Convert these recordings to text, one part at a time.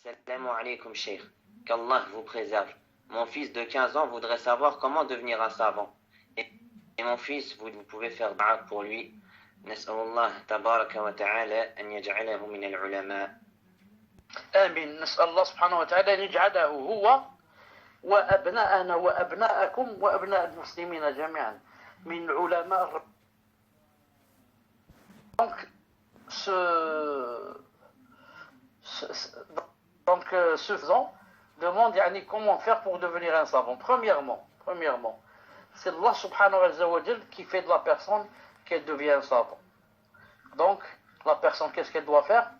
Salam alaikum, Cheikh. Qu'Allah vous préserve. Mon fils de 15 ans voudrait savoir comment devenir un savant. Et mon fils, vous pouvez faire dua pour lui. نسأل الله تبارك وتعالى أن يجعله من العلماء. آمين. نسأل الله سبحانه وتعالى أن يجعله هو وأبناءنا وأبناءكم وأبناء المسلمين جميعا من علماء. Donc, ce faisant, demande comment faire pour devenir un savant. Premièrement, c'est Allah subhanahu wa ta'ala qui fait de la personne qu'elle devient un savant. Donc, la personne, qu'est-ce qu'elle doit faire?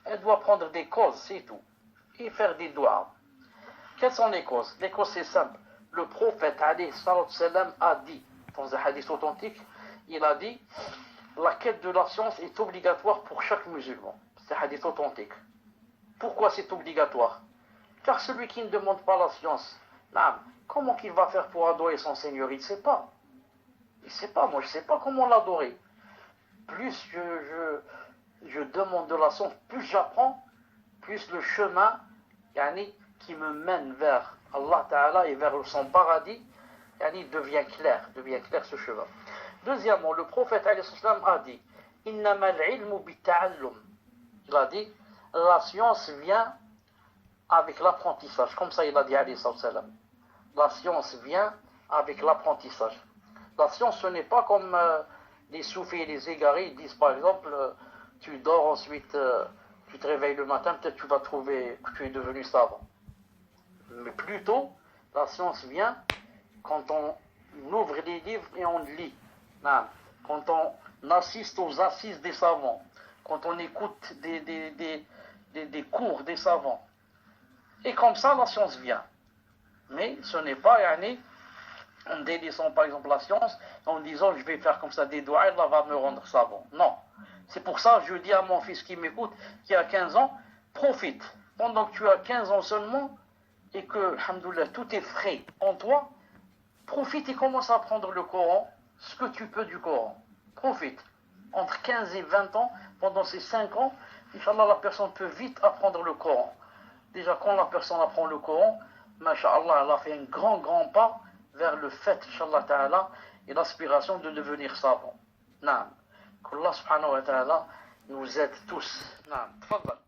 Elle doit prendre des causes, c'est tout. Et faire des doigts. Quelles sont les causes? Les causes, c'est simple. Le prophète, alayhi salam, a dit, dans un hadith authentique, il a dit, la quête de la science est obligatoire pour chaque musulman. C'est un hadith authentique. Pourquoi c'est obligatoire? Car celui qui ne demande pas la science, comment qu'il va faire pour adorer son Seigneur? Il ne sait pas. Il ne sait pas, moi je ne sais pas comment l'adorer. Plus je demande de la science, plus j'apprends, plus le chemin qui me mène vers Allah Ta'ala et vers son paradis devient clair ce chemin. Deuxièmement, le prophète a dit Innamal ilmu bita'allum. Il a dit la science vient avec l'apprentissage. Comme ça, il a dit alayhi salam. La science vient avec l'apprentissage. La science, ce n'est pas comme les soufis et les égarés. Ils disent par exemple, tu dors ensuite, tu te réveilles le matin, peut-être tu vas trouver que tu es devenu savant. Mais plutôt, la science vient quand on ouvre les livres et on lit. Quand on assiste aux assises des savants. Quand on écoute des cours des savants. Et comme ça, la science vient. Mais ce n'est pas en délaissant par exemple la science, en disant je vais faire comme ça des doigts, Allah va me rendre savant. Non. C'est pour ça que je dis à mon fils qui m'écoute, qui a 15 ans, profite. Pendant que tu as 15 ans seulement, et que, alhamdoulilah, tout est frais en toi, profite et commence à apprendre le Coran, ce que tu peux du Coran. Profite. Entre 15 et 20 ans, pendant ces 5 ans, Inch'Allah, la personne peut vite apprendre le Coran. Déjà, quand la personne apprend le Coran, Masha'Allah, elle a fait un grand pas vers le fait, Inch'Allah Ta'ala, et l'aspiration de devenir savant. Naam. Qu'Allah subhanahu wa ta'ala nous aide tous. Naam. Tfadal.